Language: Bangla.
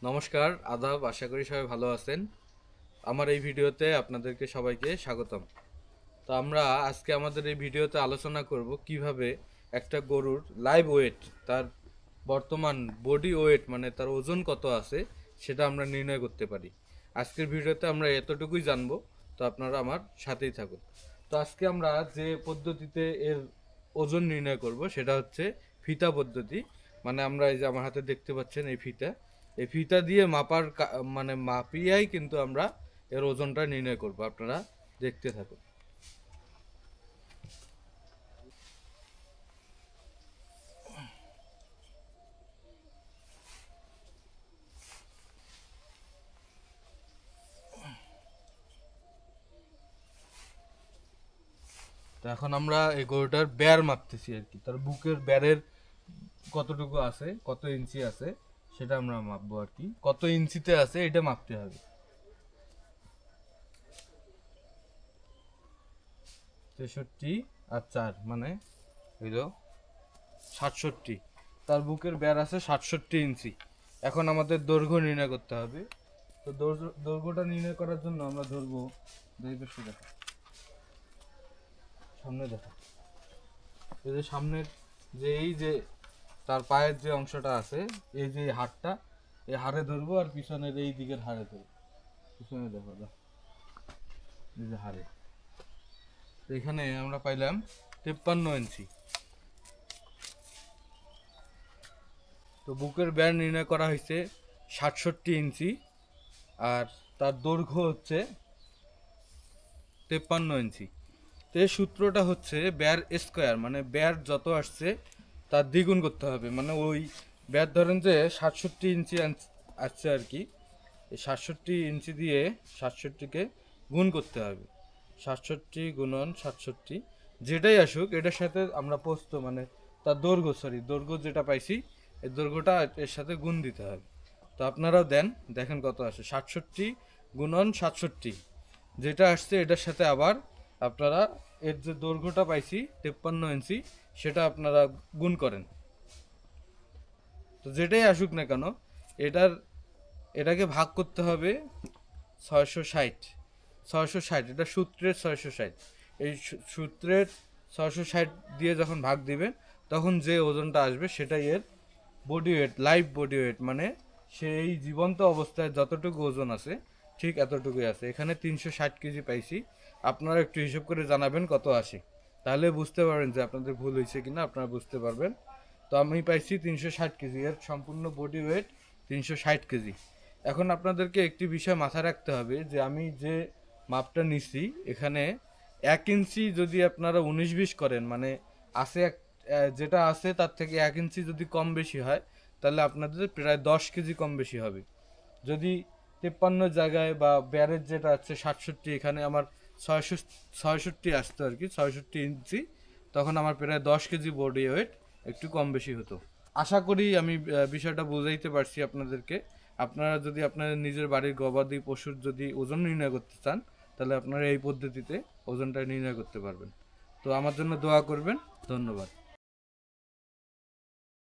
নমস্কার, আদাব। আশা করি সবাই ভালো আছেন। আমার এই ভিডিওতে আপনাদেরকে সবাইকে স্বাগতম। তো আমরা আজকে আমাদের এই ভিডিওতে আলোচনা করব কিভাবে একটা গরুর লাইভ ওয়েট, তার বর্তমান বডি ওয়েট মানে তার ওজন কত আছে সেটা আমরা নির্ণয় করতে পারি। আজকের ভিডিওতে আমরা এতটুকুই জানবো, তো আপনারা আমার সাথেই থাকুন। তো আজকে আমরা যে পদ্ধতিতে এর ওজন নির্ণয় করব সেটা হচ্ছে ফিতা পদ্ধতি। মানে আমরা এই যে আমার হাতে দেখতে পাচ্ছেন এই ফিতা দিয়ে মানে মাপিয়াই কিন্তু আমরা এর ওজনটা নির্ণয় করব। আপনারা দেখতে থাকুন। তো এখন আমরা এই গরুটার ব্যার মাপতেছি আর কি, তার বুকের ব্যারের কতটুকু আছে, কত ইঞ্চি আছে সেটা আমরা মাপবো আর কি। কত ইঞ্চিতে আছে এটা মাপতে হবে। 63 আর 4 মানে হইলো 67। তার বুকের ব্যার আছে 67 ইঞ্চি। এখন আমাদের দৈর্ঘ্য নির্ণয় করতে হবে। তো দৈর্ঘ্যটা নির্ণয় করার জন্য আমরা ধরবো, দেখা সামনে দেখা, এই যে সামনের এই যে তার পায়ের যে অংশটা আছে, এই যে হাড়টা, এই হাড়ে ধরবো আর পিছনের এই দিকের হাড়ে ধরবো। পিছনে দেখো, এই যে হাড়ে, এখানে আমরা পাইলাম 53 ইঞ্চি। তো বুকের ব্যার নির্ণয় করা হয়েছে 67 ইঞ্চি, আর তার দৈর্ঘ্য হচ্ছে 53 ইঞ্চি। তো এই সূত্রটা হচ্ছে ব্যার স্কোয়ার, মানে ব্যার যত আসছে তার দ্বিগুণ করতে হবে। মানে ওই ব্যার ধরেন যে 67 ইঞ্চি আসছে আর কি, এই 67 ইঞ্চি দিয়ে 67কে গুণ করতে হবে। 67 গুণন 67, যেটাই আসুক এটার সাথে আমরা প্রস্থ মানে তার দৈর্ঘ্য যেটা পাইছি, এই দৈর্ঘ্যটা এর সাথে গুণ দিতে হবে। তো আপনারাও দেখেন কত আসে। 67 গুণন 67 যেটা আসছে এটার সাথে আবার আপনারা এর যে দৈর্ঘ্যটা পাইছি 53 ইঞ্চি, সেটা আপনারা গুণ করেন। তো যেটাই আসুক না কেন, এটাকে ভাগ করতে হবে 660। এটা সূত্রের 660। এই সূত্রের 660 দিয়ে যখন ভাগ দিবেন, তখন যে ওজনটা আসবে সেটাই এর body weight, live body weight. মানে সেই জীবন্ত অবস্থায় যতটুকু ওজন আছে ঠিক এতটুকুই আছে। এখানে 360 কেজি পাইছি। আপনারা একটু হিসাব করে জানাবেন কত আসে, তাহলে বুঝতে পারবেন যে আপনাদের ভুল হয়েছে কিনা, আপনারা বুঝতে পারবেন। তো আমি পাইছি 360 কেজি, এর সম্পূর্ণ বডি ওয়েট 360 কেজি। এখন আপনাদেরকে একটি বিষয় মাথায় রাখতে হবে যে আমি যে মাপটা নিছি, এখানে 1 ইঞ্চি যদি আপনারা 19-20 করেন, মানে আছে যেটা আছে তার থেকে 1 ইঞ্চি যদি কম বেশি হয়, তাহলে আপনাদের প্রায় 10 কেজি কম বেশি হবে। যদি 53 জায়গায় বা ব্যারের যেটা আছে 67, এখানে আমার 66 আসতো আর কি, 66 ইঞ্চি, তখন আমার প্রায় 10 কেজি বডি ওয়েট একটু কম বেশি হতো। আশা করি আমি বিষয়টা বুঝাইতে পারছি আপনাদেরকে। আপনারা যদি আপনাদের নিজের বাড়ির গবাদি পশুর যদি ওজন নির্ণয় করতে চান, তাহলে আপনারা এই পদ্ধতিতে ওজনটা নির্ণয় করতে পারবেন। তো আমার জন্য দোয়া করবেন। ধন্যবাদ।